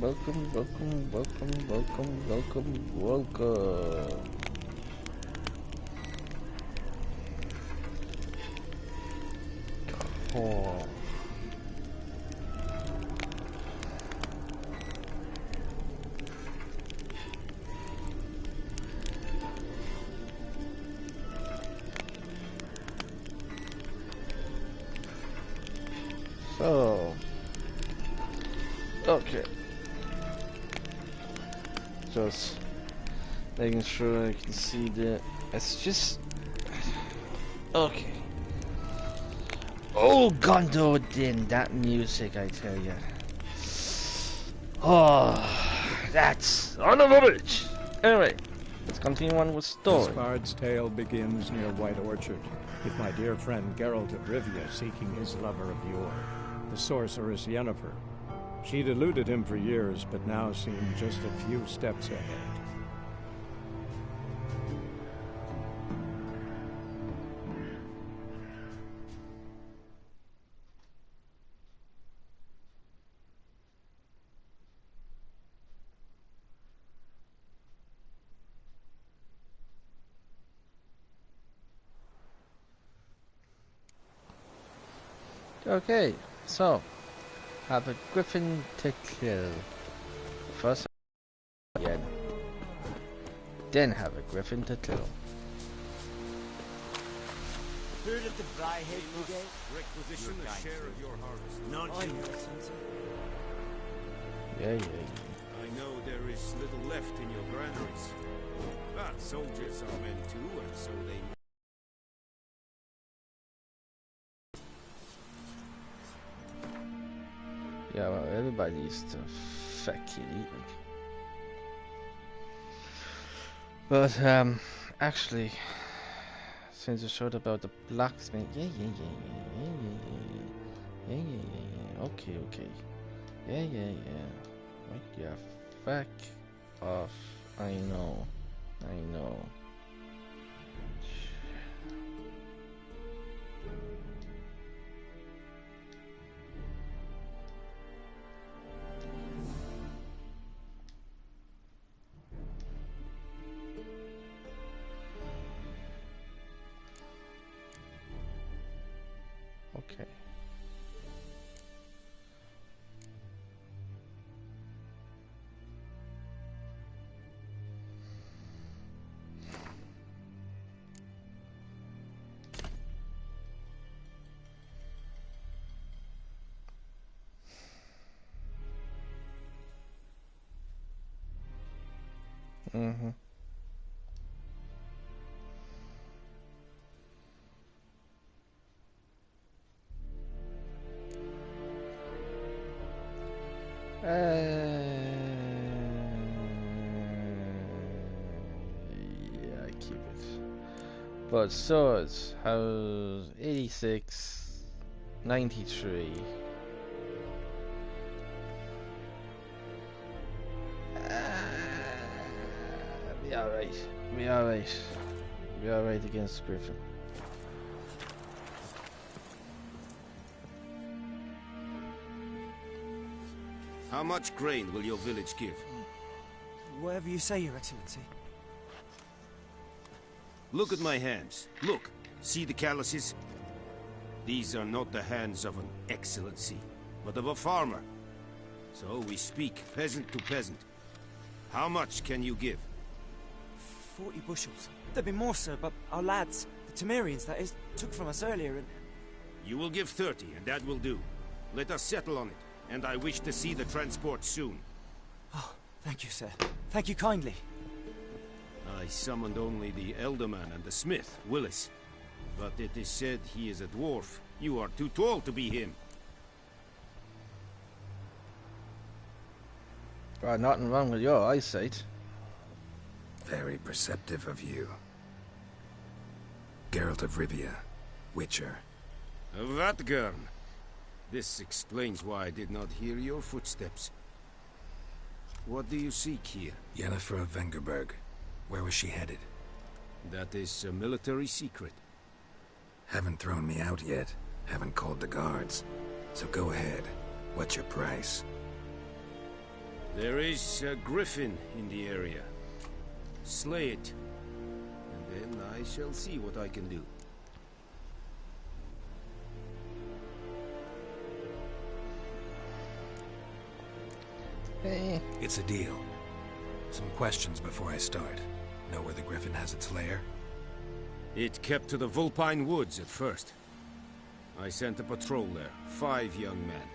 welcome. Oh. So, okay, just making sure I can see the messages. Okay. Oh, Gondo Din, that music, I tell ya. Oh, that's son of a bitch. Anyway, let's continue on with story. This bard's tale begins near White Orchard, with my dear friend Geralt of Rivia seeking his lover of yore, the sorceress Yennefer. She'd eluded him for years, but now seemed just a few steps ahead. Okay, so have a griffin to kill. First again. Then have a griffin to kill. Heard of the Briarhead Brigade? Requisition a share of your harvest. Not I Yeah. know there is little left in your granaries. But soldiers are men too, and so they... Yeah, well, everybody used to fucking eat like. But actually, since you showed about the blacksmith, yeah. Okay. Yeah. What the fuck off? I know. Okay. Mm-hmm. Yeah, keep it. But swords, how's 86, 93? Be alright against Griffin. How much grain will your village give? Whatever you say, Your Excellency. Look at my hands. Look. See the calluses? These are not the hands of an excellency, but of a farmer. So we speak peasant to peasant. How much can you give? 40 bushels. There'd be more, sir, but our lads, the Temerians, that is, took from us earlier and... You will give 30, and that will do. Let us settle on it, and I wish to see the transport soon. Oh, thank you, sir. Thank you kindly. I summoned only the Elderman and the smith, Willis. But it is said he is a dwarf. You are too tall to be him. Well, nothing wrong with your eyesight. Very perceptive of you. Geralt of Rivia, Witcher. Vatgern. This explains why I did not hear your footsteps. What do you seek here? Yennefer of Vengerberg. Where was she headed? That is a military secret. Haven't thrown me out yet. Haven't called the guards. So go ahead. What's your price? There is a griffin in the area. Slay it, and then I shall see what I can do. Hey. It's a deal. Some questions before I start. Know where the griffin has its lair? It kept to the Vulpine Woods at first. I sent a patrol there, 5 young men.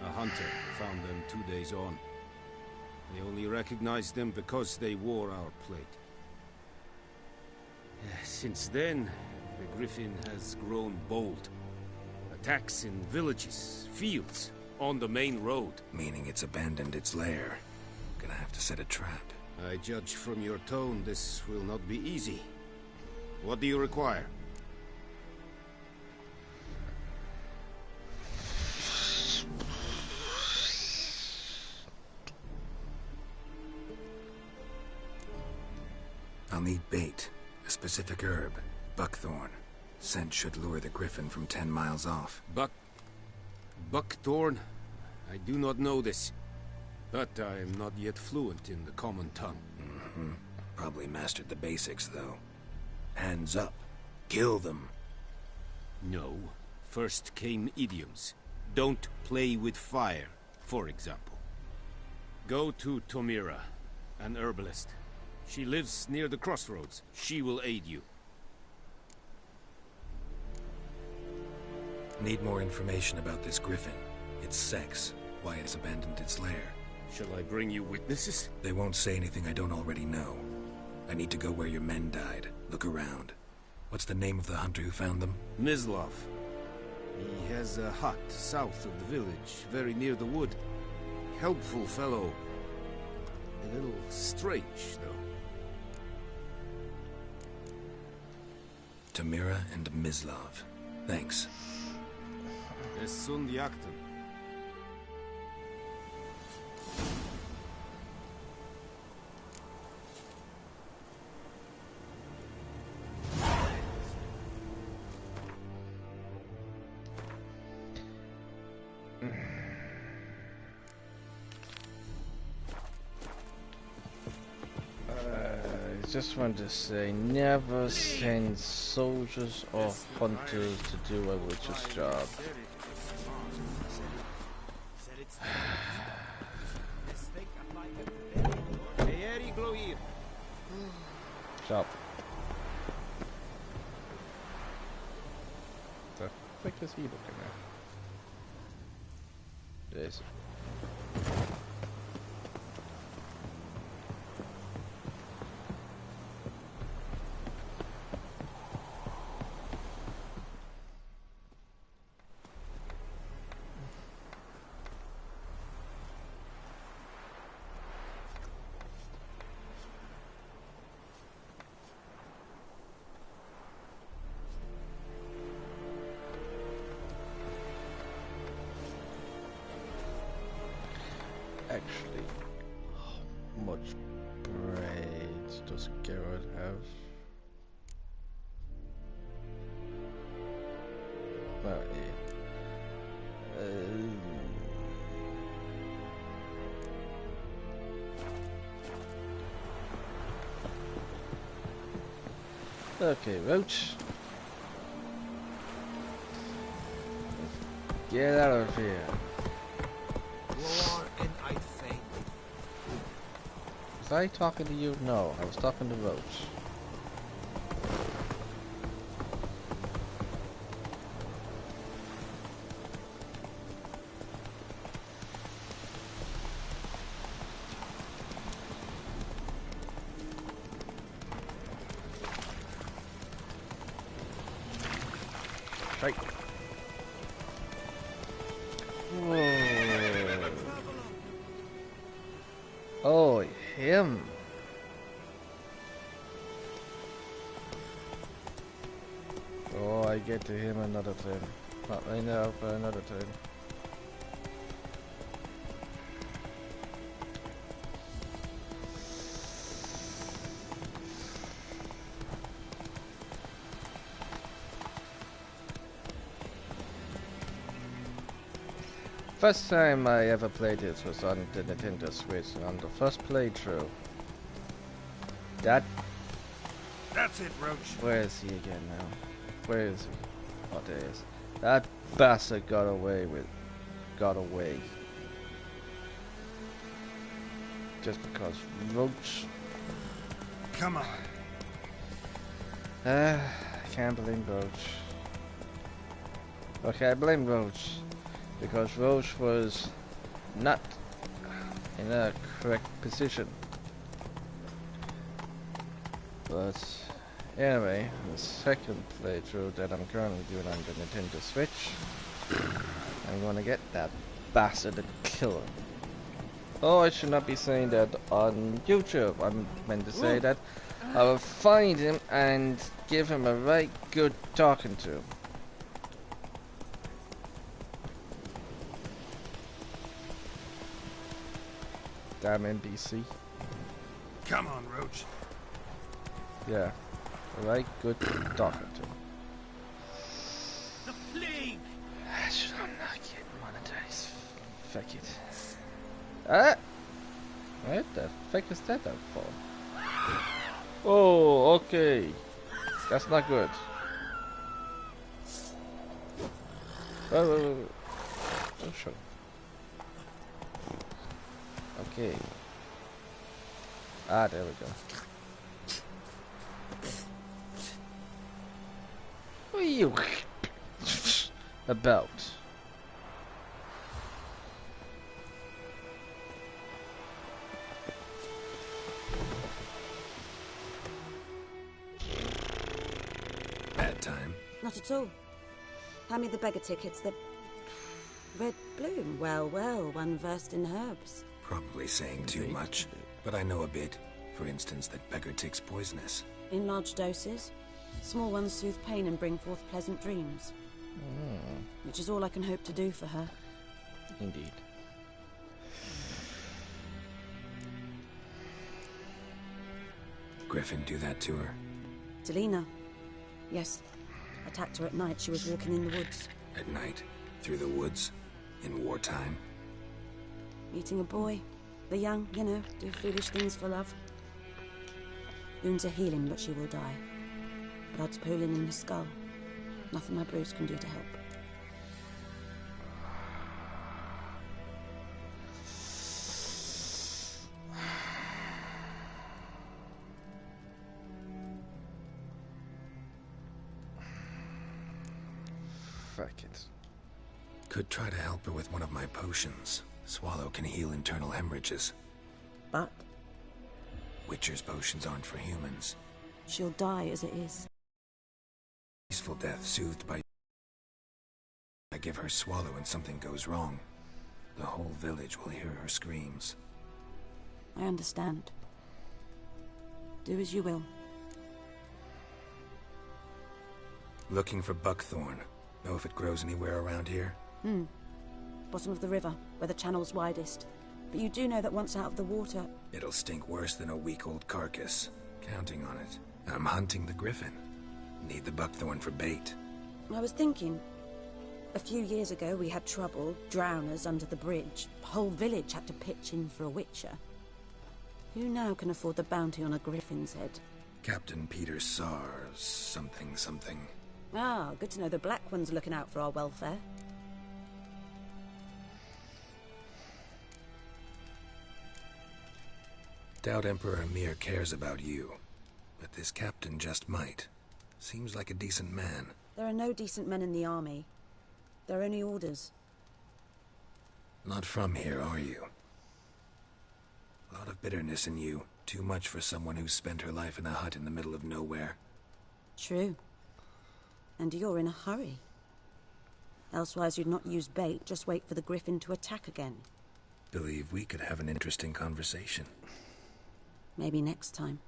A hunter found them 2 days on. They only recognized them because they wore our plate. Since then, the griffin has grown bold. Attacks in villages, fields, on the main road. Meaning it's abandoned its lair. Gonna have to set a trap. I judge from your tone this will not be easy. What do you require? I'll need bait. A specific herb. Buckthorn. Scent should lure the griffin from 10 miles off. Buckthorn? I do not know this. But I am not yet fluent in the common tongue. Probably mastered the basics, though. Hands up. Kill them. No. First came idioms. Don't play with fire, for example. Go to Tomira, an herbalist. She lives near the crossroads. She will aid you. Need more information about this griffin. Its sex. Why it's abandoned its lair. Shall I bring you witnesses? They won't say anything I don't already know. I need to go where your men died. Look around. What's the name of the hunter who found them? Mislav. He has a hut south of the village, very near the wood. Helpful fellow. A little strange, though. Tomira and Mislav. Thanks. Es sunt jagten. I just want to say, never send soldiers or hunters to do a witch's job. Stop. The frick is he looking at? This. Actually, how much bread does Geralt have? Well, okay, Roach. Get out of here. Was I talking to you? No, I was talking to Roach. Right. Whoa. Oh, him. Oh, I get to him another turn. Not right now, but another turn. first time I ever played it was on the Nintendo Switch, and on the first playthrough, that... That's it, Roach. Where is he again now? Where is he? Oh, there he is. That bastard got away. Just because Roach... Come on. I can't blame Roach. Okay, I blame Roach. Because Roach was not in a correct position. But anyway, the second playthrough that I'm currently doing on the Nintendo Switch, I'm gonna get that bastard and kill him. Oh, I should not be saying that on YouTube. I meant to say that I will find him and give him a right good talking to. Damn NBC. Come on, Roach. Yeah, a right good talking to. The plague! Should I not get monetized? Fuck it. Ah! What the fuck is that out for? Oh, okay. That's not good. Oh, sure. Okay. Ah, there we go. What are you about? Bad time. Not at all. Hand me the beggar tickets. The red bloom. Well, well, one versed in herbs. Probably saying too much, but I know a bit. For instance, that beggar tick's poisonous. In large doses. Small ones soothe pain and bring forth pleasant dreams. Which is all I can hope to do for her. Indeed. Griffin do that to her? Delina. Yes. Attacked her at night. She was walking in the woods. At night? Through the woods? In wartime? Meeting a boy. The young, you know, do foolish things for love. Wounds are healing, but she will die. Blood's pooling in the skull. Nothing my bruise can do to help. Fuck it. Could try to help her with one of my potions. Swallow can heal internal hemorrhages. But Witcher's potions aren't for humans. she'll die as it is. Peaceful death soothed by... I give her Swallow and something goes wrong. The whole village will hear her screams. I understand. Do as you will. Looking for buckthorn. Know if it grows anywhere around here? Bottom of the river, where the channel's widest. But you do know that once out of the water... It'll stink worse than a week-old carcass. Counting on it. I'm hunting the griffin. Need the buckthorn for bait. I was thinking... A few years ago we had trouble, drowners under the bridge. The whole village had to pitch in for a witcher. Who now can afford the bounty on a griffin's head? Captain Peter Sars... something. Ah, good to know the Black One's looking out for our welfare. Doubt Emperor Emir cares about you. But this captain just might. Seems like a decent man. There are no decent men in the army. They're only orders. Not from here, are you? A lot of bitterness in you. Too much for someone who's spent her life in a hut in the middle of nowhere. True. And you're in a hurry. Elsewise you'd not use bait, just wait for the griffin to attack again. Believe we could have an interesting conversation. Maybe next time.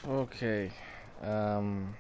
Okay. Um.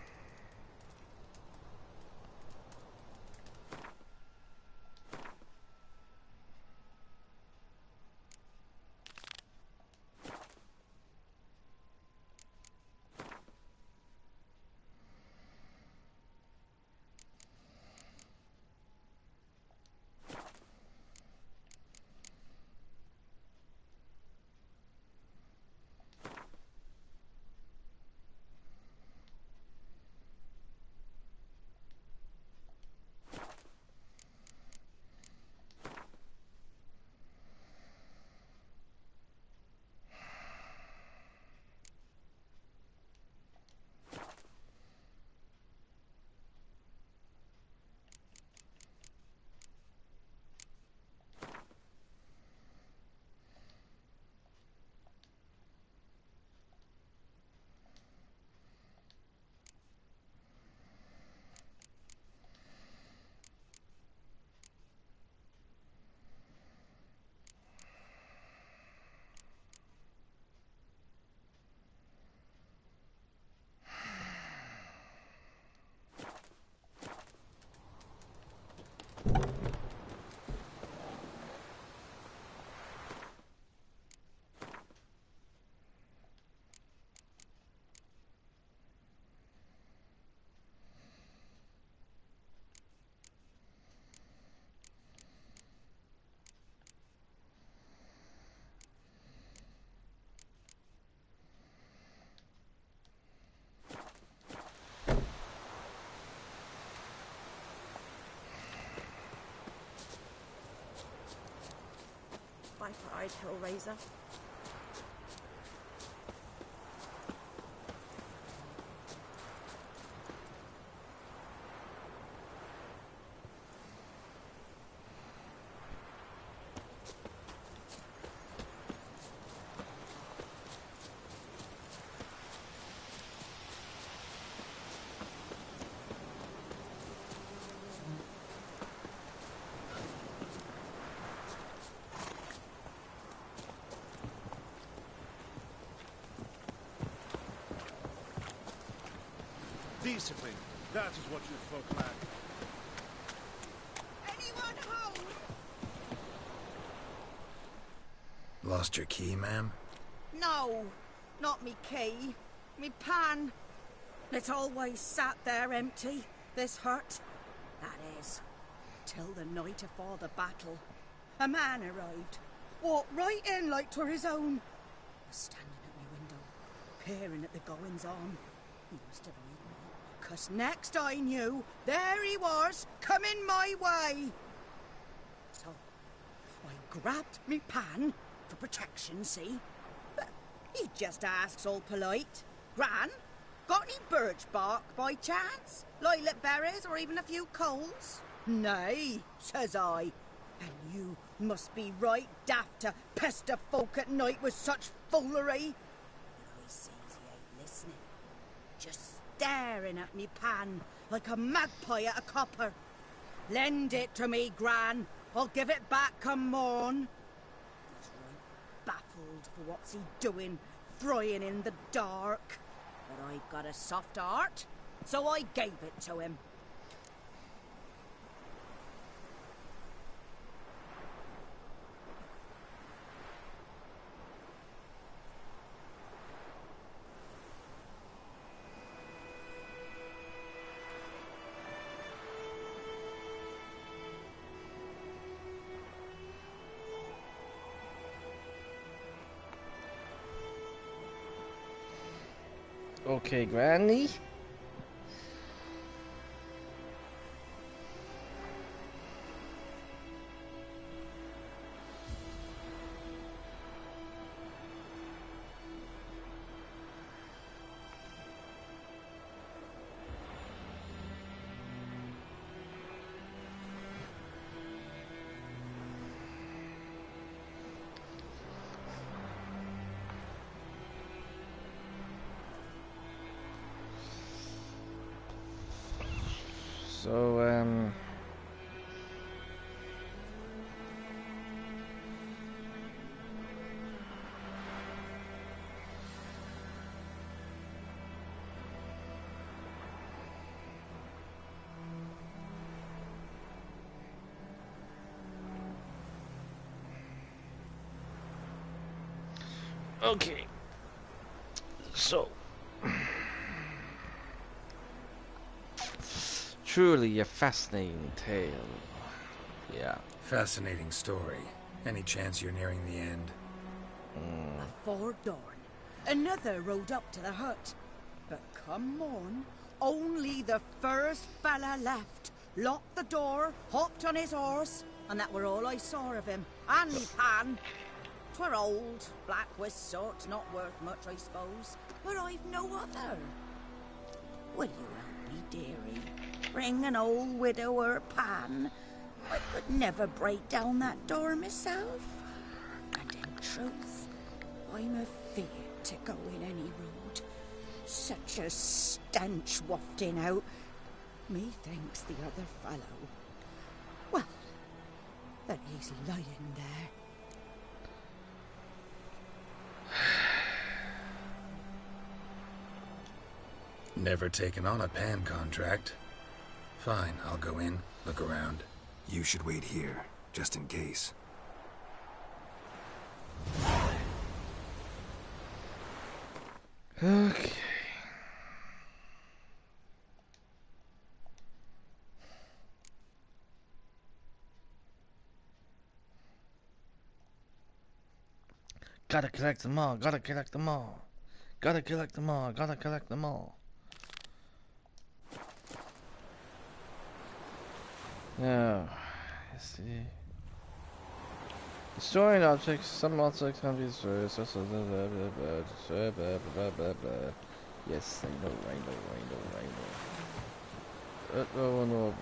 Viper-eyed Hellraiser. Discipline. That is what you folk lack. Anyone home? Lost your key, ma'am? No, not me key. Me pan. It's always sat there empty, this hut. That is, till the night afore the battle. A man arrived. Walked right in like 'twere his own. Was standing at my window, peering at the goings-on. He must have heard me, 'cause next I knew, there he was, coming my way. So, I grabbed me pan, for protection, see? But he just asks all polite, Gran, got any birch bark by chance? Lilac berries or even a few coals? Nay, says I. And you must be right daft to pester folk at night with such foolery. But I sees he ain't listening. Just staring at me pan like a magpie at a copper. Lend it to me, Gran. I'll give it back come morn. He's right baffled for what's he doing, frying in the dark. But I've got a soft heart, so I gave it to him. Okay, Granny. So, Okay. So. Truly a fascinating tale. Yeah. Fascinating story. Any chance you're nearing the end? Before dawn, another rode up to the hut. But come on, only the first fella left. Locked the door, hopped on his horse, and that were all I saw of him. And me pan. 'Twere old, black with sort, not worth much, I suppose. But I've no other. Will you help me, dearie? Bring an old widower pan. I could never break down that door myself. And in truth, I'm afeard to go in any road. Such a stench wafting out. Methinks the other fellow, well, that he's lying there. Never taken on a pan contract. Fine, I'll go in, look around. You should wait here, just in case. Okay. Gotta collect them all, gotta collect them all. Gotta collect them all, gotta collect them all. Now, let's see. Destroying objects, some objects can be destroyed, Yes, I know. Oh, no.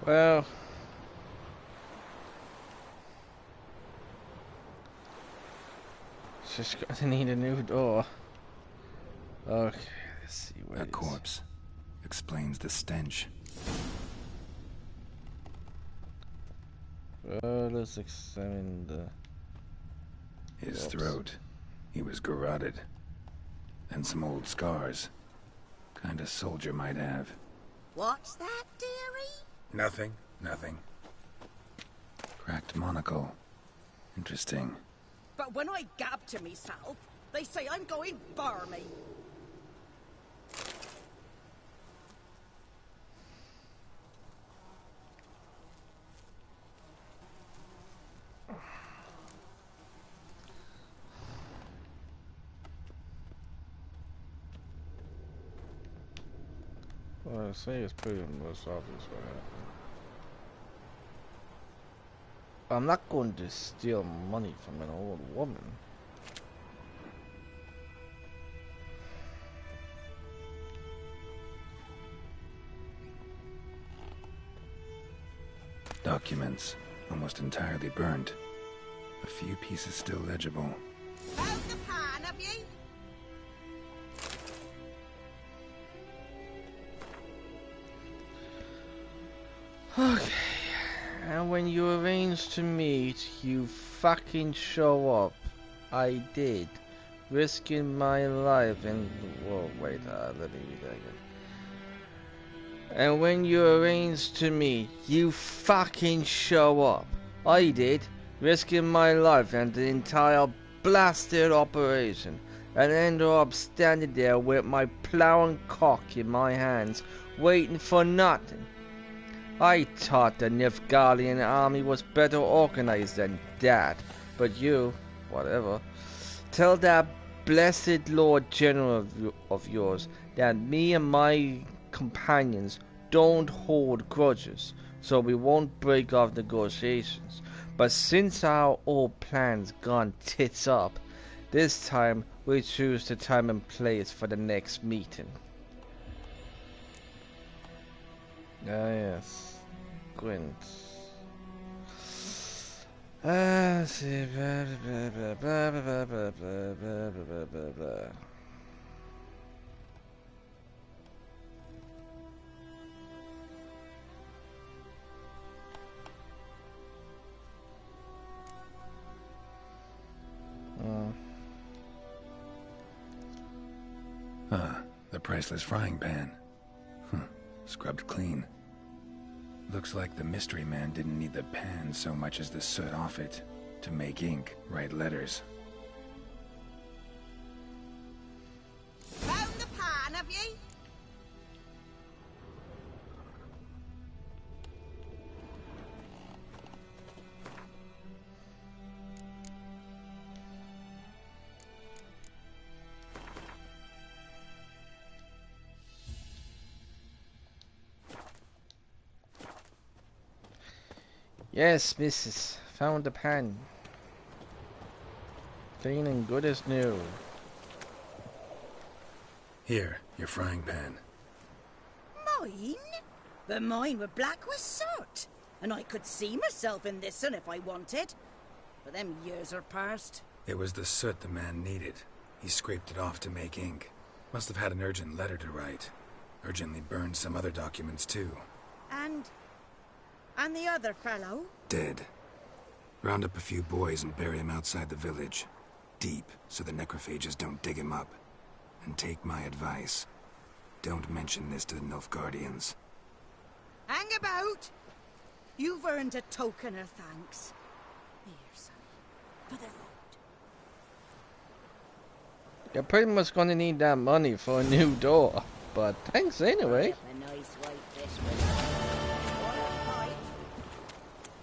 Well, just gonna need a new door. Okay, let's see where A corpse. Explains the stench. Well, let's examine the... His throat. He was garroted. And some old scars. Kind of soldier might have. What's that, dearie? Nothing. Cracked monocle. Interesting. But when I gab to myself, they say I'm going barmy. Well, I say it's pretty most obvious what happened. I'm not going to steal money from an old woman. Documents. Almost entirely burnt. A few pieces still legible. Found the pan, have you? Okay. And when you arranged to meet, you fucking show up. I did. Risking my life and... Whoa, wait, let me read that again. And when you arranged to meet, you fucking show up. I did. Risking my life and the entire blasted operation. And ended up standing there with my plow and cock in my hands, waiting for nothing. I thought the Nilfgaardian army was better organized than that, but you, whatever, tell that blessed Lord General of yours that me and my companions don't hold grudges, so we won't break off negotiations. But since our old plan's gone tits up, this time we choose the time and place for the next meeting. Ah, yes. Gwent. Let's see. Blah, blah, blah, blah, blah, blah, blah, blah, blah, blah, blah. The priceless frying pan. Scrubbed clean. Looks like the mystery man didn't need the pan so much as the soot off it to make ink, write letters. Found the pan, have ye? Yes, missus. Found the pan. Clean and good as new. Here, your frying pan. Mine? But mine were black with soot. And I could see myself in this one if I wanted. But them years are past. It was the soot the man needed. He scraped it off to make ink. Must have had an urgent letter to write. Urgently burned some other documents too. And the other fellow? Dead. Round up a few boys and bury him outside the village. Deep, so the necrophages don't dig him up. And take my advice. Don't mention this to the Nilfgaardians. Hang about! You've earned a token of thanks. Here, sonny, for the road. You're pretty much gonna need that money for a new door. But thanks anyway. A nice white fish with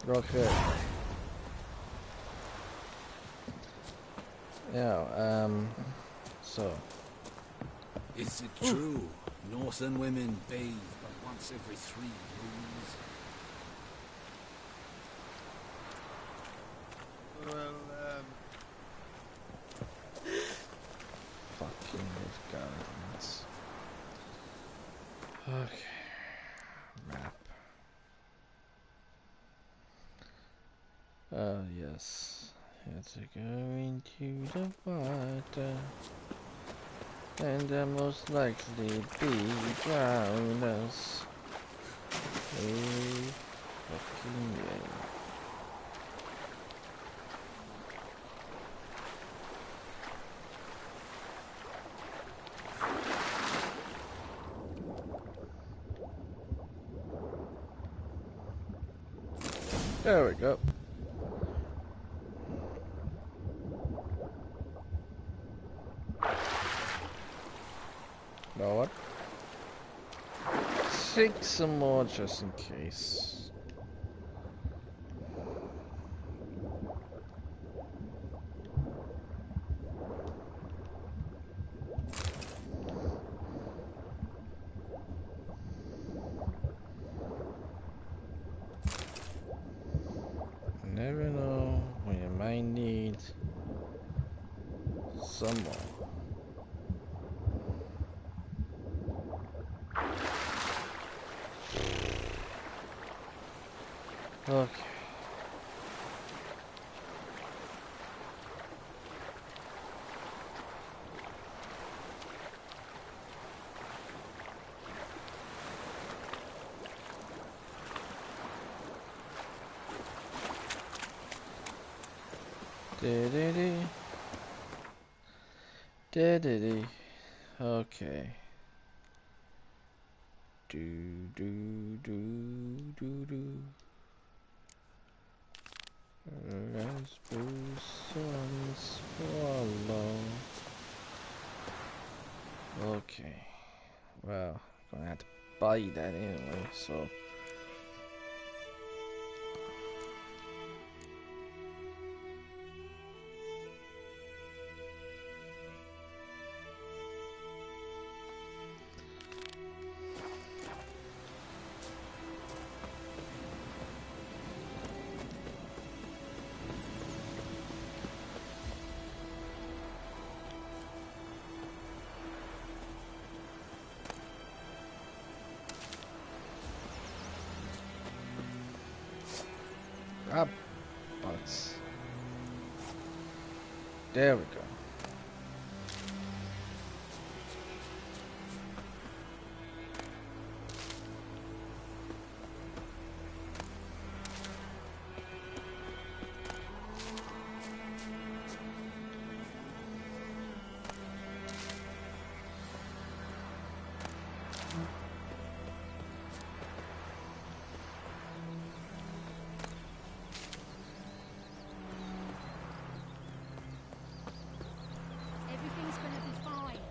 Okay. Yeah, so. Is it true? Northern women bathe but once every 3 moons? Well, Fucking Nilfgaardians. Okay. Map. Oh, yes. It's going to the water. And they'll most likely be drowners. Hey, fucking yeah. There we go. Know what? Take some more just in case. Never know when you might need some more. Okay. Diddy. Okay. Do. Raspberry sun swallow. Okay. Well, gonna have to buy that anyway, so. Grab butts. There we go. Everything's gonna be fine.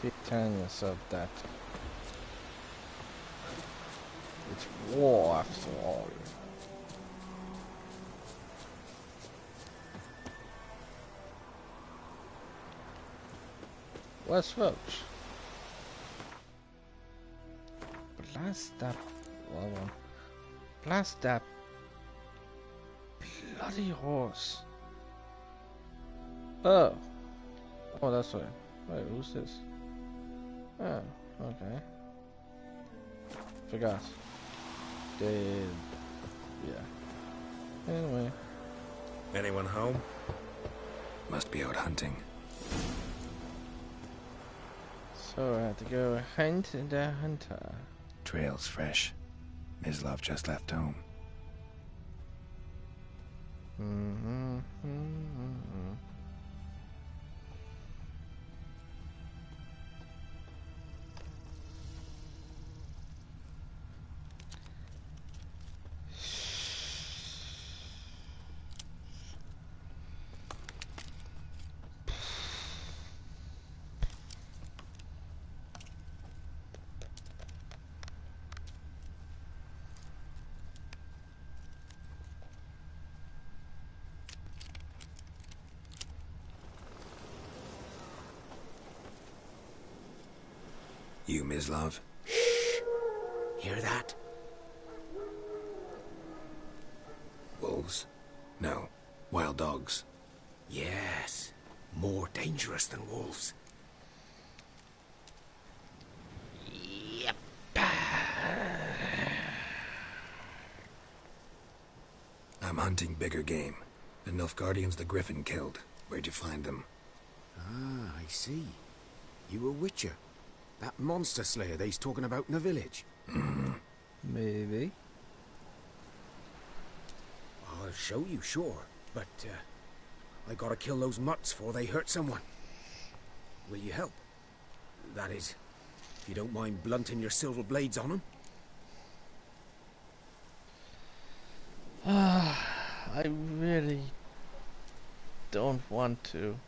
Keep telling yourself that. It's war after all. Where's Roach? Blast that. Well, blast that bloody horse. Oh. Oh, that's right. Wait, who's this? Oh, okay. Forgot. Dead. Yeah. Anyway. Anyone home? Must be out hunting. So I had to go hunt the hunter. Trail's fresh. Mislav just left home. You, Mislav? Shh! Hear that? Wolves? No. Wild dogs. Yes. More dangerous than wolves. Yep. I'm hunting bigger game. The Nilfgaardians the Griffin killed. Where'd you find them? Ah, I see. You a witcher. That monster slayer they's talking about in the village. Maybe. I'll show you, sure. But, I gotta kill those mutts before they hurt someone. Will you help? That is, if you don't mind blunting your silver blades on them. I really don't want to.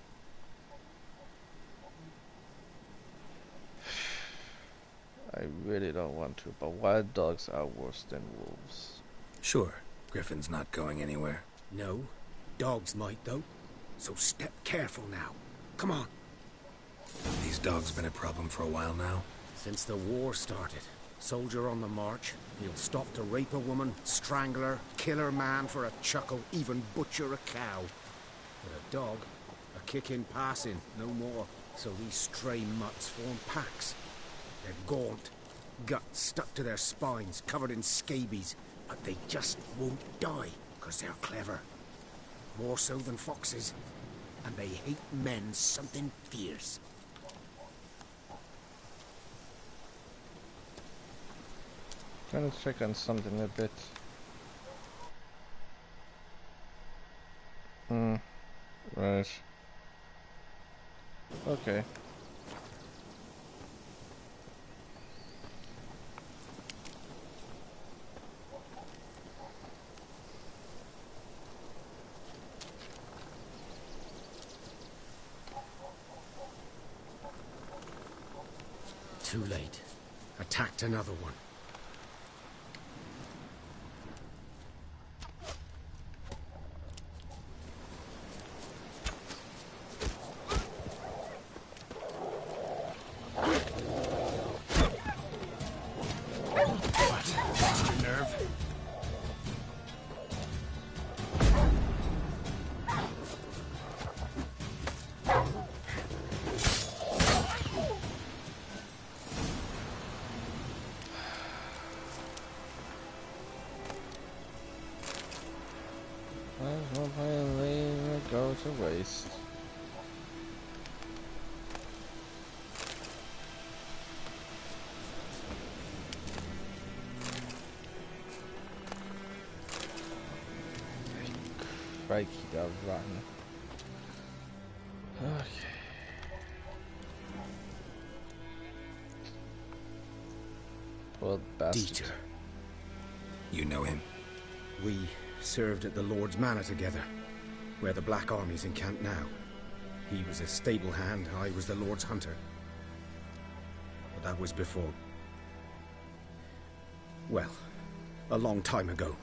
I really don't want to, but wild dogs are worse than wolves. Sure. Griffin's not going anywhere. No. Dogs might, though. So step careful now. Come on. These dogs been a problem for a while now? Since the war started. Soldier on the march. He'll stop to rape a woman, strangle her, kill her man for a chuckle, even butcher a cow. But a dog, a kick in passing, no more. So these stray mutts form packs. They're gaunt, guts stuck to their spines, covered in scabies, but they just won't die, 'cause they're clever. More so than foxes, and they hate men something fierce. Trying to check on something a bit. Right. Okay. Too late. Attacked another one. Such a waste. Crikey, that was rotten. Okay. Well, bastard. Dieter. You know him? We served at the Lord's Manor together, where the Black Army's encamped now. He was a stable hand, I was the Lord's hunter. But that was before... well, a long time ago.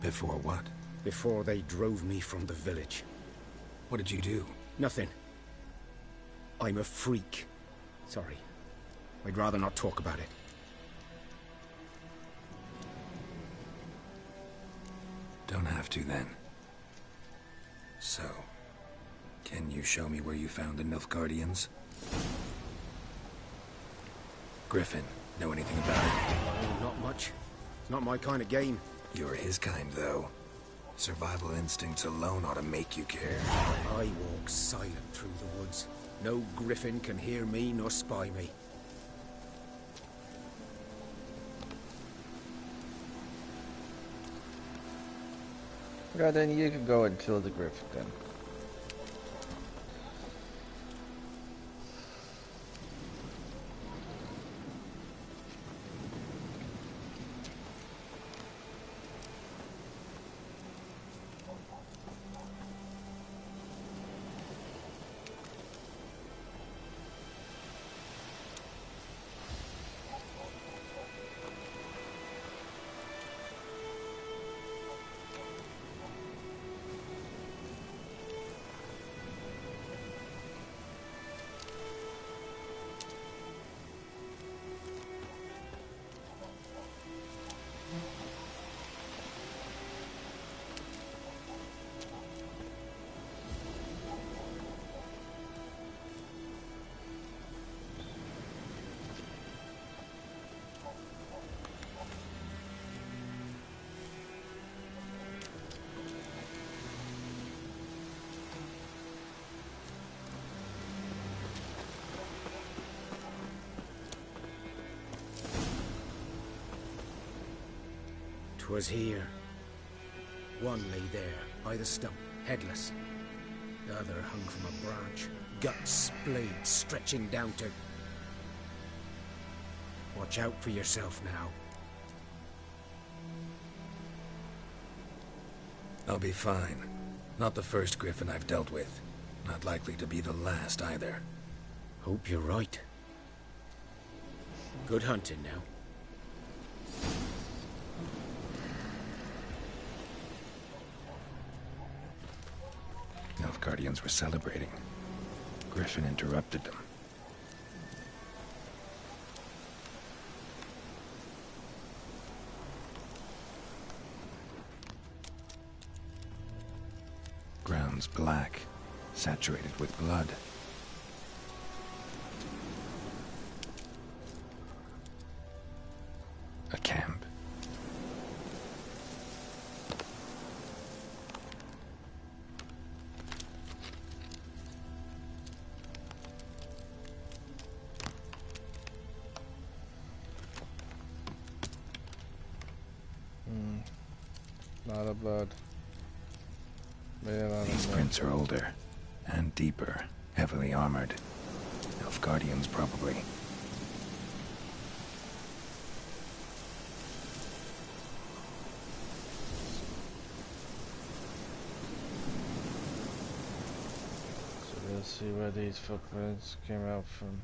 Before what? Before they drove me from the village. What did you do? Nothing. I'm a freak. Sorry. I'd rather not talk about it. Don't have to then. So, can you show me where you found the Nilfgaardians? Griffin, know anything about it? Oh, not much. It's not my kind of game. You're his kind, though. Survival instincts alone ought to make you care. I walk silent through the woods. No griffin can hear me nor spy me. Yeah, then you can go and kill the griffin then. Was here. One lay there, by the stump, headless. The other hung from a branch, guts splayed, stretching down to... Watch out for yourself now. I'll be fine. Not the first griffin I've dealt with. Not likely to be the last either. Hope you're right. Good hunting now. Nilfgaardians were celebrating. Griffin interrupted them. Ground's black, saturated with blood. A camp. Lot of blood. These prints are older and deeper, heavily armored. Nilfgaardians, probably. So let's see where these footprints came out from.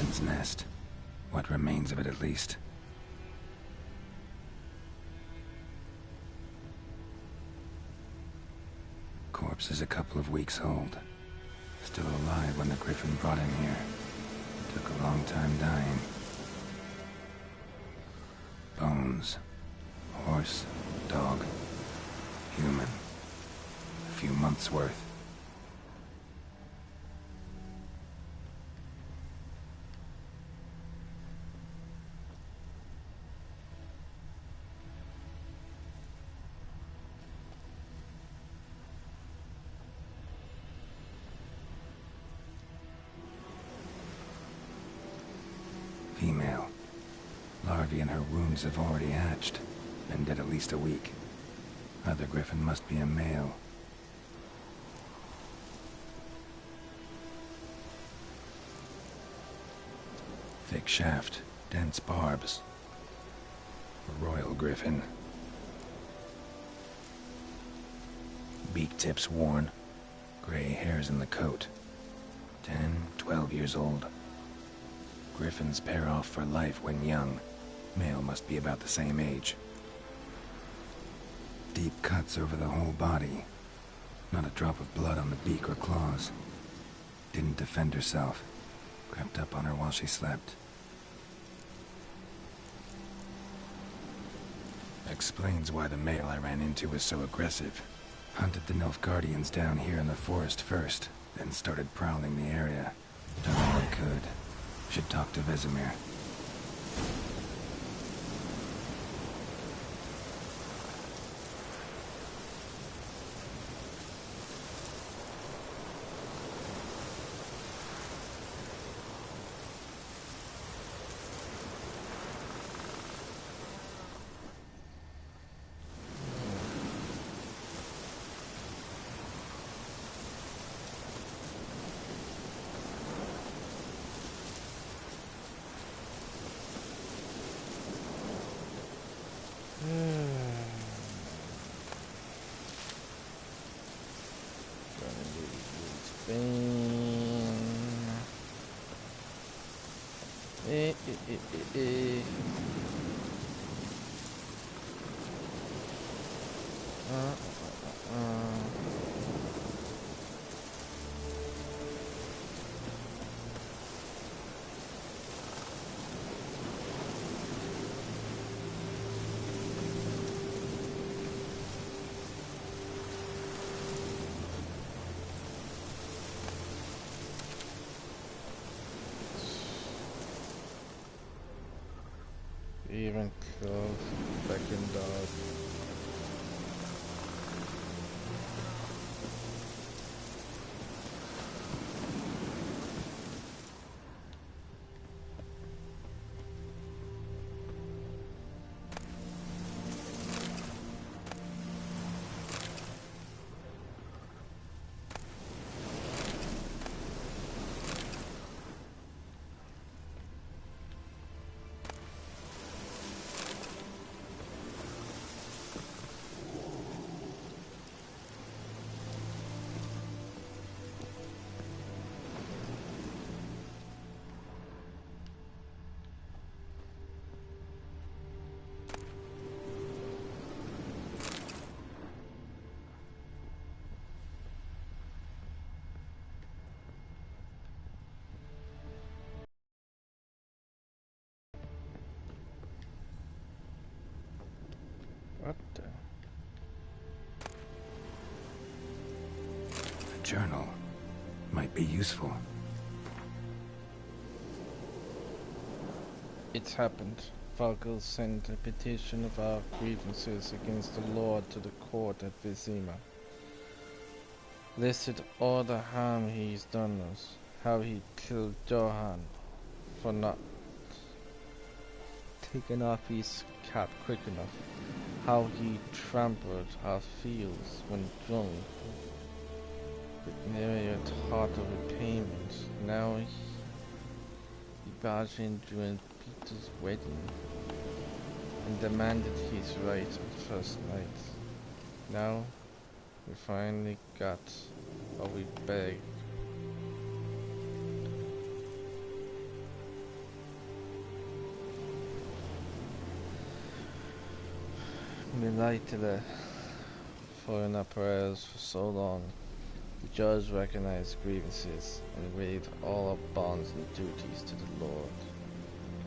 Griffin's nest. What remains of it, at least. Corpse is a couple of weeks old. Still alive when the Griffin brought him here. Took a long time dying. Bones. Horse, dog, human. A few months' worth. Female. Larvae in her wounds have already hatched. Been dead at least a week. Other Griffin must be a male. Thick shaft, dense barbs. A royal Griffin. Beak tips worn. Gray hairs in the coat. 10, 12 years old. Griffins pair off for life when young. Male must be about the same age. Deep cuts over the whole body. Not a drop of blood on the beak or claws. Didn't defend herself. Crept up on her while she slept. Explains why the male I ran into was so aggressive. Hunted the Nilfgaardians down here in the forest first, then started prowling the area. Done all I could. Should talk to Vesemir. Even close, fucking dog. What the? A journal. Might be useful. It's happened. Falkel sent a petition of our grievances against the Lord to the court at Vizima. Listed all the harm he's done us. How he killed Johan for not taking off his cap quick enough. How he trampled our fields when drunk. But never thought of repayment. Now he barged in during Peter's wedding and demanded his right of first night. Now we finally got what we begged. been light to the foreigner prayers for so long. The judge recognized grievances and waived all our bonds and duties to the Lord.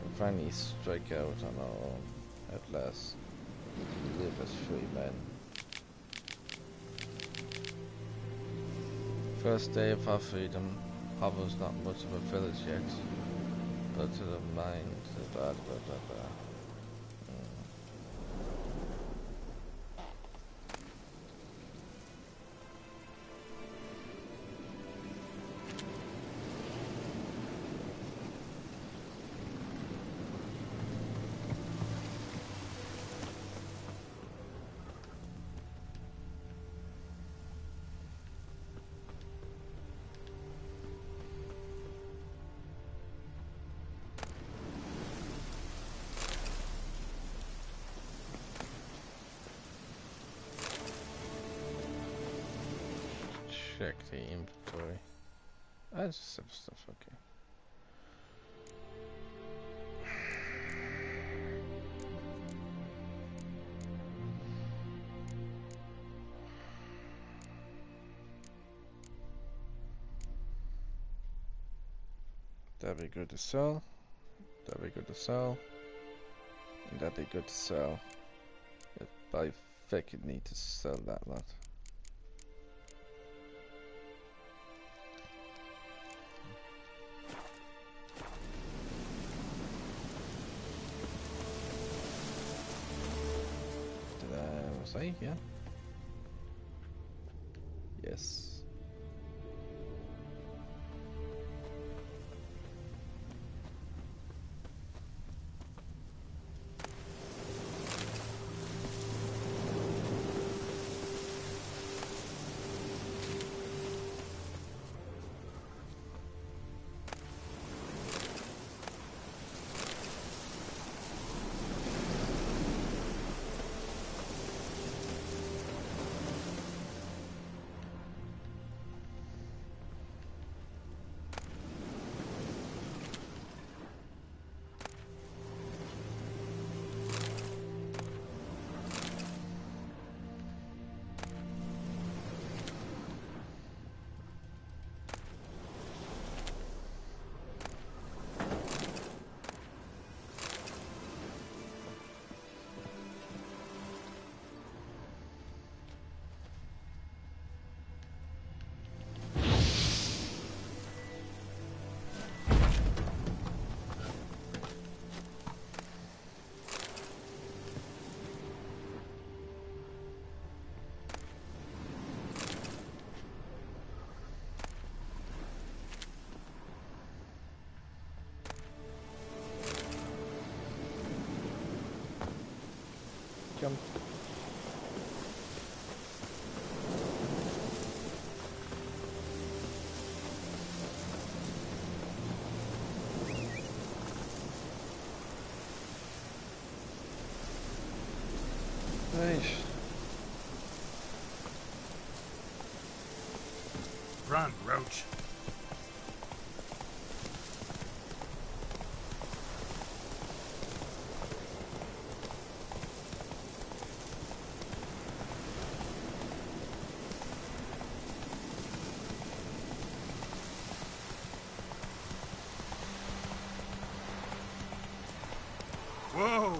And finally strike out on our own. At last, we live as free men. First day of our freedom. Hovel's not much of a village yet, but to the mind, blah blah blah blah. Check the inventory. I just have stuff, okay. That'd be good to sell. That'd be good to sell. And that'd be good to sell. But I fucking need to sell that lot. Was I? Yeah. Yes. Jump. Nice. Run, Roach. Whoa!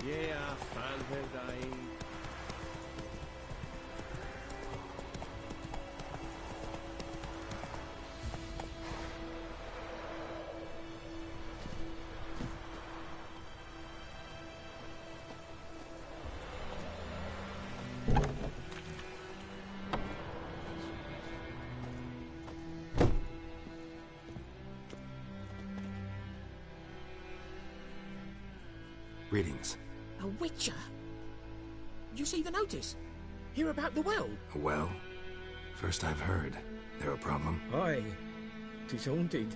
Yeah, Falverdai. Greetings. A witcher? You see the notice? Hear about the well? A well? First I've heard. There a problem? Aye. 'Tis haunted.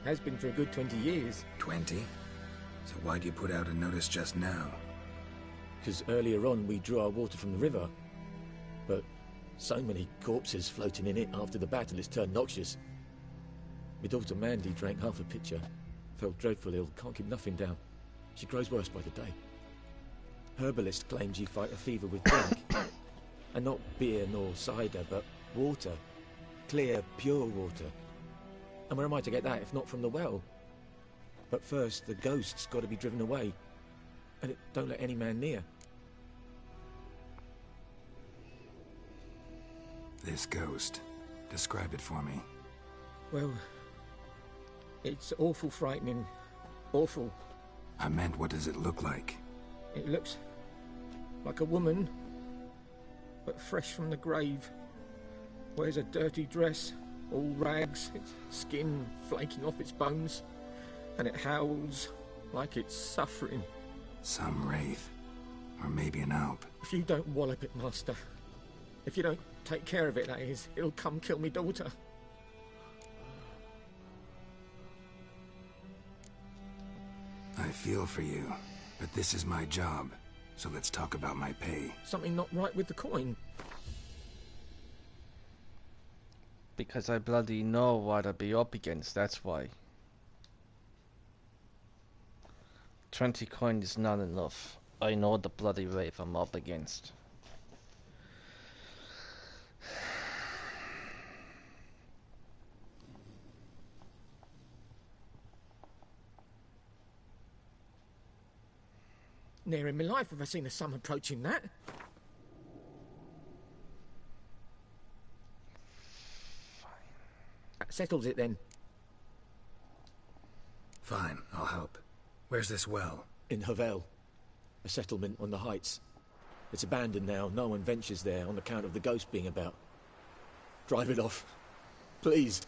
Has been for a good 20 years. 20? So why'd you put out a notice just now? Because earlier on we drew our water from the river. But so many corpses floating in it after the battle it's turned noxious. My daughter Mandy drank half a pitcher. Felt dreadful ill, can't keep nothing down. She grows worse by the day. Herbalist claims you fight a fever with drink. And not beer nor cider, but water. Clear, pure water. And where am I to get that if not from the well? But first, the ghost's got to be driven away. And it don't let any man near. This ghost. Describe it for me. Well, it's awful frightening. Awful. I meant, what does it look like? It looks like a woman, but fresh from the grave. Wears a dirty dress, all rags, its skin flaking off its bones, and it howls like it's suffering. Some wraith. Or maybe an alp. If you don't wallop it, Master, if you don't take care of it, that is, it'll come kill me daughter. I feel for you, but this is my job, so let's talk about my pay. Something not right with the coin. Because I bloody know what I'd be up against, that's why. 20 coin is not enough. I know the bloody wave I'm up against. Never in my life have I seen a sum approaching that. Fine. That settles it then. Fine, I'll help. Where's this well? In Havel. A settlement on the heights. It's abandoned now. No one ventures there on account of the ghost being about. Drive it off. Please.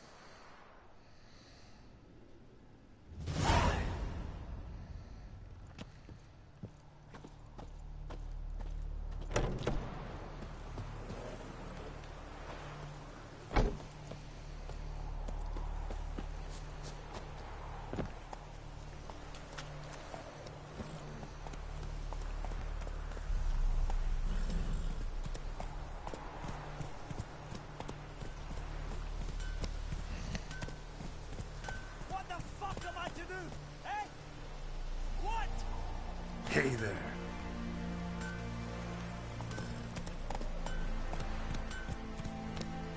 Hey there.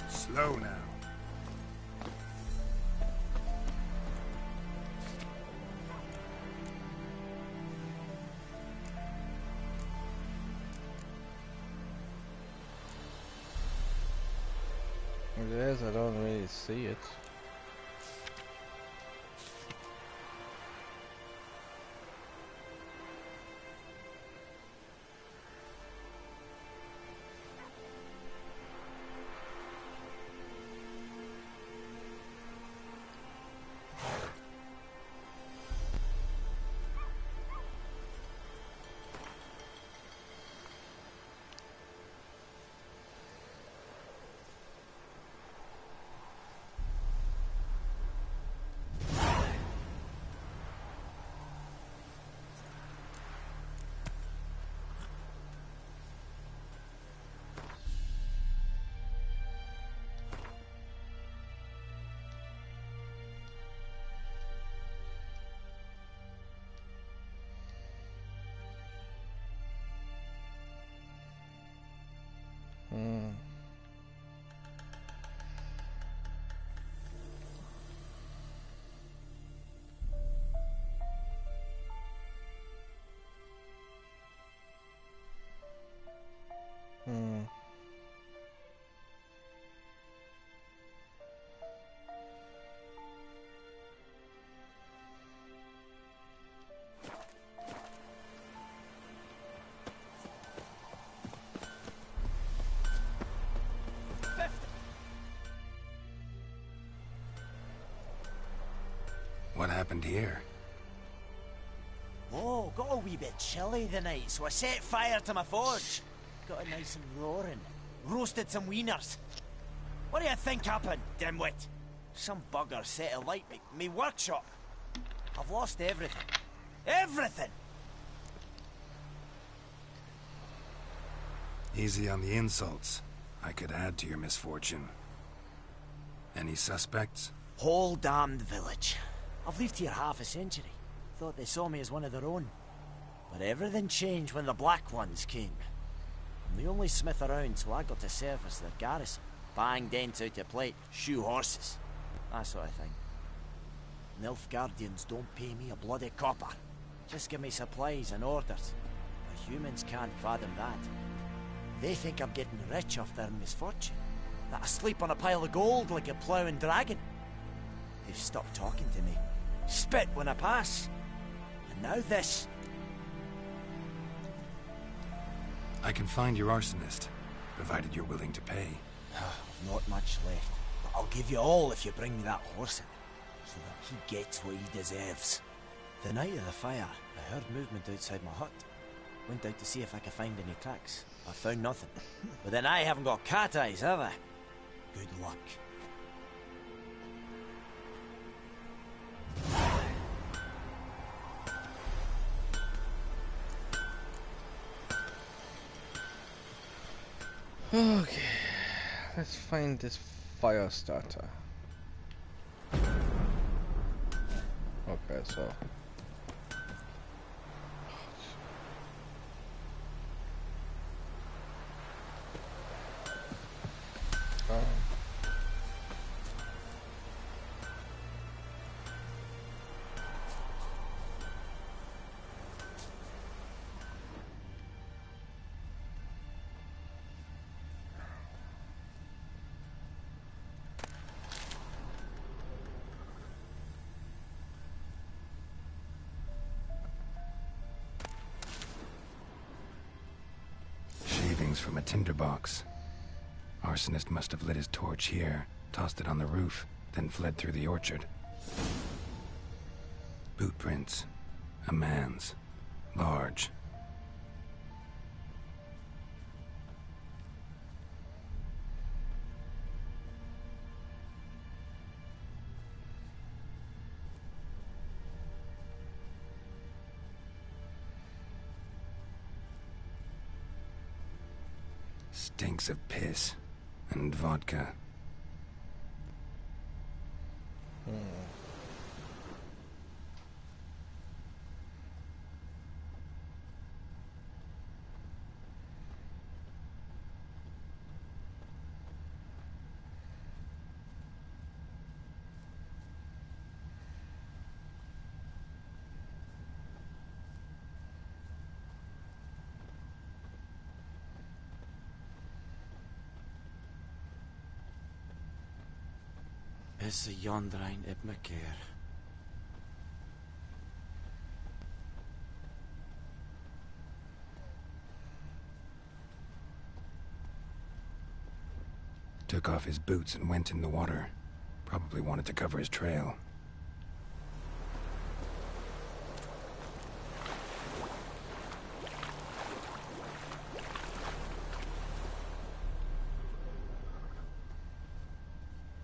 Slow now. It is, I don't really see it. What happened here? Oh, got a wee bit chilly the night, so I set fire to my forge. Got it nice and roaring. Roasted some wieners. What do you think happened, dimwit? Some bugger set alight me workshop. I've lost everything. Everything! Easy on the insults. I could add to your misfortune. Any suspects? Whole damned village. I've lived here half a century. Thought they saw me as one of their own. But everything changed when the Black Ones came. I'm the only smith around, so I got to serve as their garrison. Bang dents out of plate, shoe horses. That sort of thing. Nilfgaardians don't pay me a bloody copper. Just give me supplies and orders. The humans can't fathom that. They think I'm getting rich off their misfortune. That I sleep on a pile of gold like a ploughing dragon. They've stopped talking to me. Spit when I pass. And now this. I can find your arsonist, provided you're willing to pay. I've not much left, but I'll give you all if you bring me that horse in, so that he gets what he deserves. The night of the fire, I heard movement outside my hut. Went out to see if I could find any tracks. I found nothing. But then I haven't got cat eyes, have I? Good luck. Okay, let's find this fire starter. Okay, so From a tinderbox. Arsonist must have lit his torch here, tossed it on the roof, then fled through the orchard. Boot prints. A man's. Large. Stinks of piss and vodka. Is the Yondrain Ibmaker. Took off his boots and went in the water. Probably wanted to cover his trail.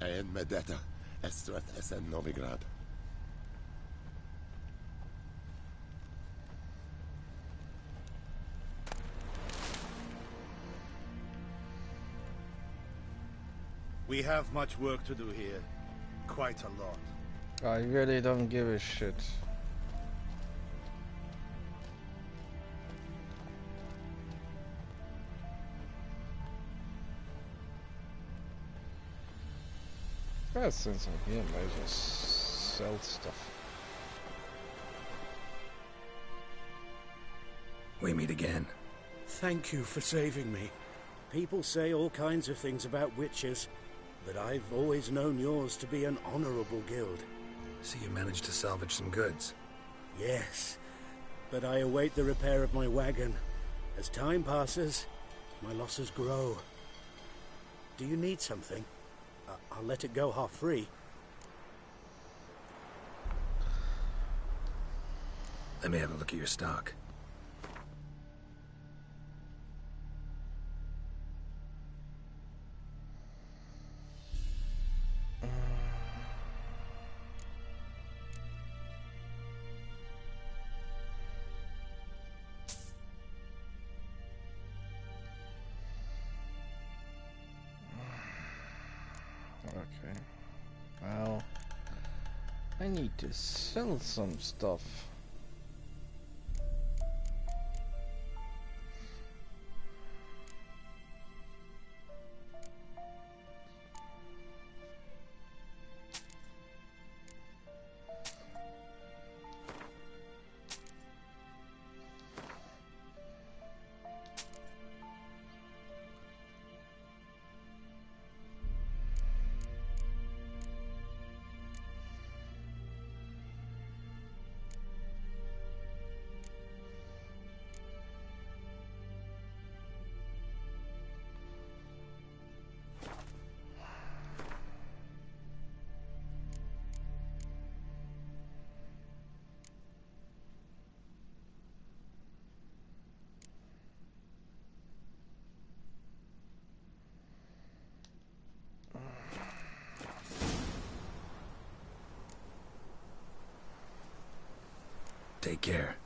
En Medetta, Estrath Essen Novigrad. We have much work to do here. Quite a lot. I really don't give a shit. Well, since I'm here, I might just sell stuff. We meet again. Thank you for saving me. People say all kinds of things about witches, but I've always known yours to be an honorable guild. See, you managed to salvage some goods. Yes, but I await the repair of my wagon. As time passes, my losses grow. Do you need something? I'll let it go half-free. Let me have a look at your stock. Okay. Well, I need to sell some stuff. Take care.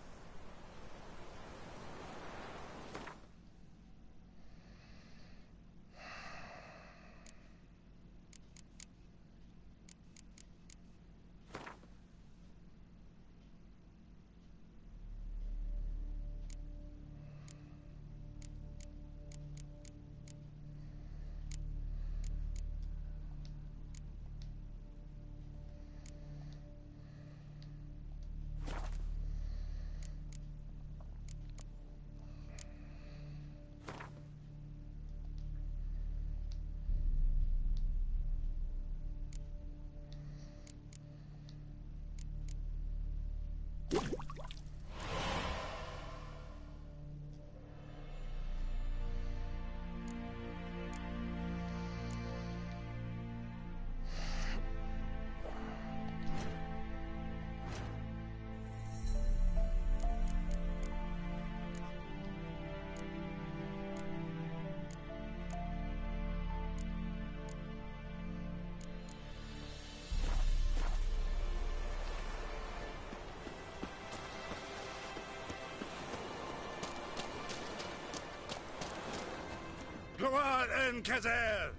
Gloire en Kazer!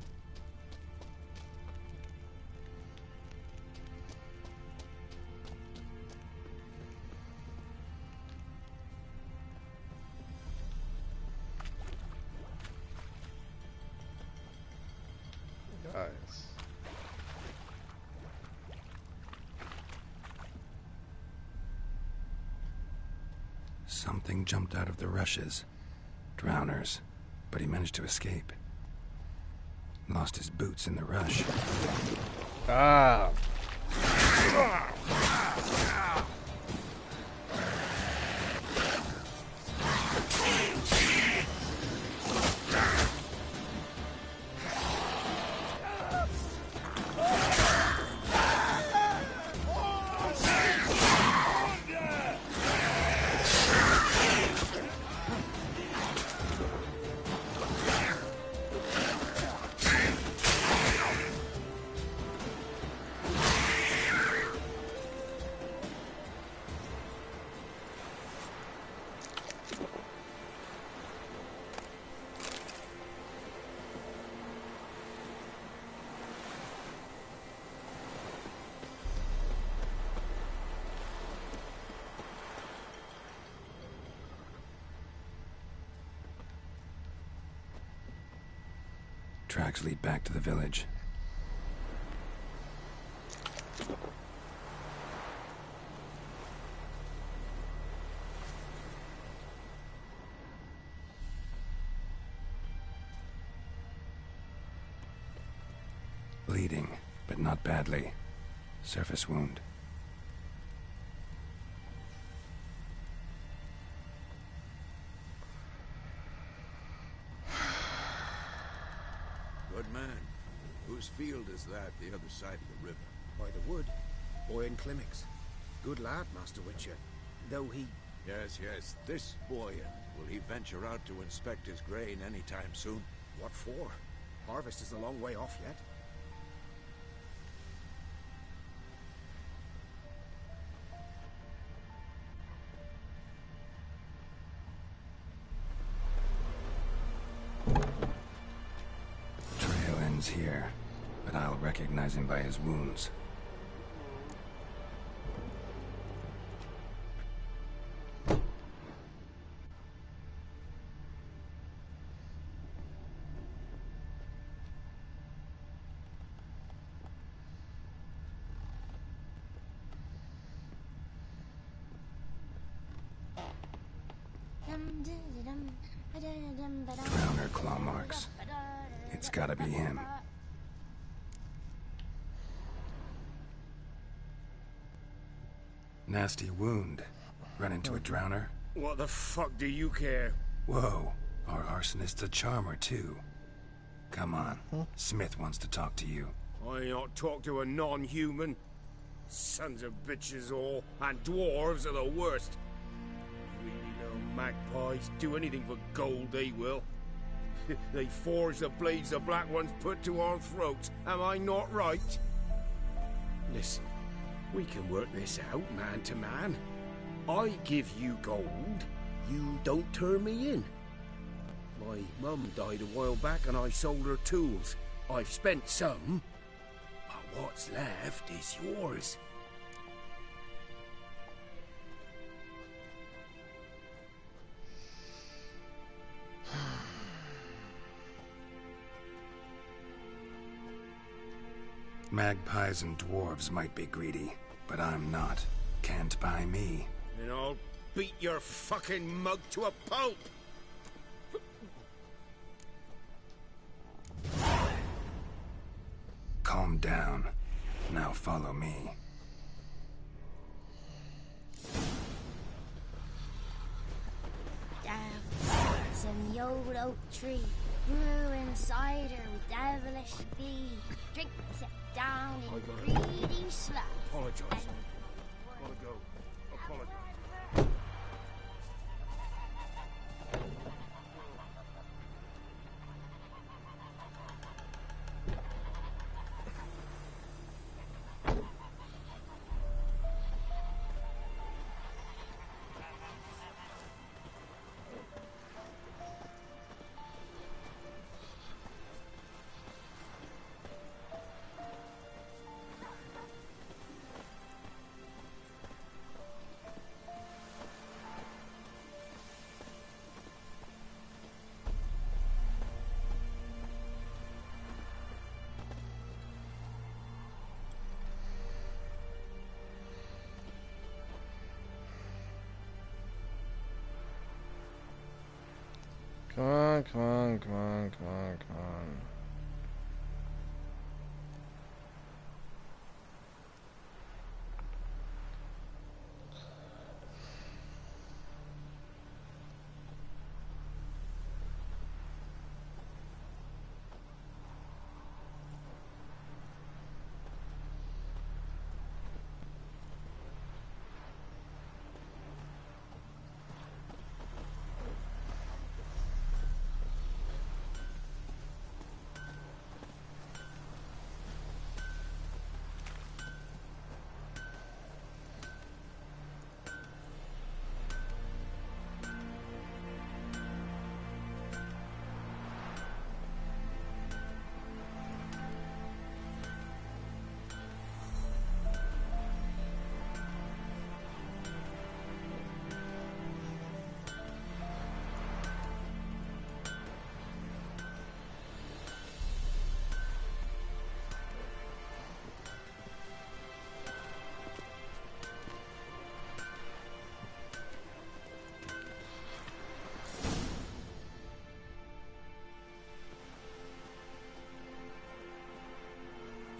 Guys. Something jumped out of the rushes. Drowners. But he managed to escape. Lost his boots in the rush. Ah! Tracks lead back to the village. Bleeding, but not badly. Surface wound. Good man. Whose field is that, the other side of the river? By the wood. Boyan Klimmix. Good lad, Master Witcher. Though he... Yes, yes. This Boyan. Will he venture out to inspect his grain anytime soon? What for? Harvest is a long way off yet. Trail ends here. but I'll recognize him by his wounds. Drowner claw marks. It's gotta be him. Nasty wound. Run into a drowner? What the fuck do you care? Whoa, our arsonist's a charmer too. Come on, Smith wants to talk to you. I not talk to a non-human. Sons of bitches all, and dwarves are the worst. Greedy little magpies do anything for gold, they will. They forge the blades the Black Ones put to our throats. Am I not right? Listen, we can work this out man to man. I give you gold, you don't turn me in. My mum died a while back and I sold her tools. I've spent some, but what's left is yours. Magpies and dwarves might be greedy, but I'm not. Can't buy me. Then I'll beat your fucking mug to a pulp! Calm down. Now follow me. Devils in the old oak tree brewing cider with devilish bee. Drinks it down in greedy sluts. Apologize. Gotta go. Apologize. Come on, come on, come on, come on, come on.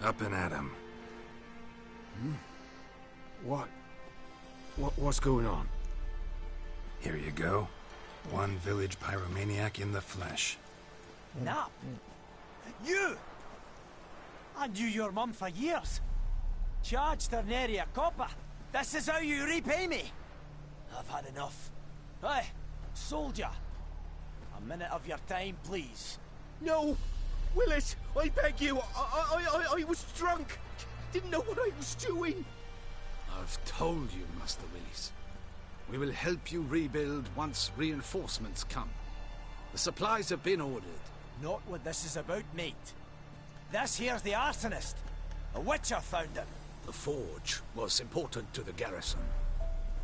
Up and at him. What's going on? Here you go. One village pyromaniac in the flesh. Nap? You! I knew your mum for years. Charged her nary a copper. This is how you repay me. I've had enough. Hey, soldier. A minute of your time, please. No! Willis, I beg you, I was drunk. Didn't know what I was doing. I've told you, Master Willis. We will help you rebuild once reinforcements come. The supplies have been ordered. Not what this is about, mate. This here's the arsonist. A witcher found him. The forge was important to the garrison.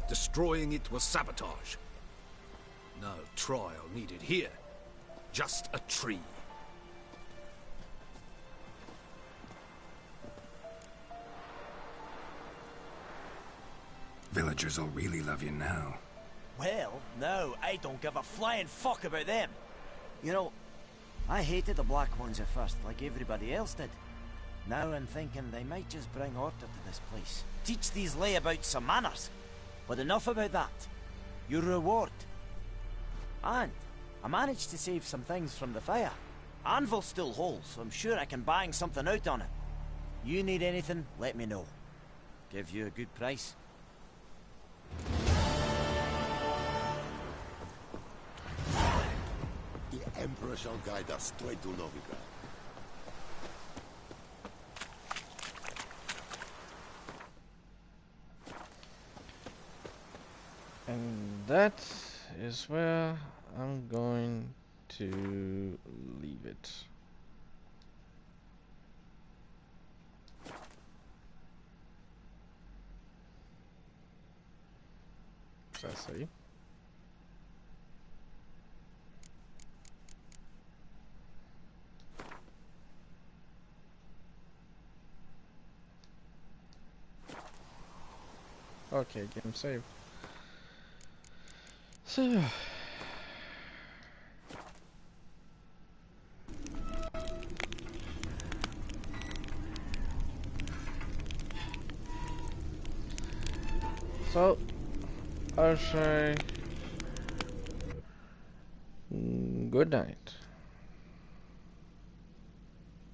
Destroying it was sabotage. No trial needed here. Just a tree. Villagers will really love you now. Well, no, I don't give a flying fuck about them. You know, I hated the Black Ones at first, like everybody else did. Now I'm thinking they might just bring order to this place. Teach these layabouts some manners. But enough about that. Your reward. And I managed to save some things from the fire. Anvil's still whole, so I'm sure I can bang something out on it. You need anything, let me know. Give you a good price. The Emperor shall guide us straight to Novigrad. And that is where I'm going to leave it. Let's see. Okay, game save. So I'll say good night.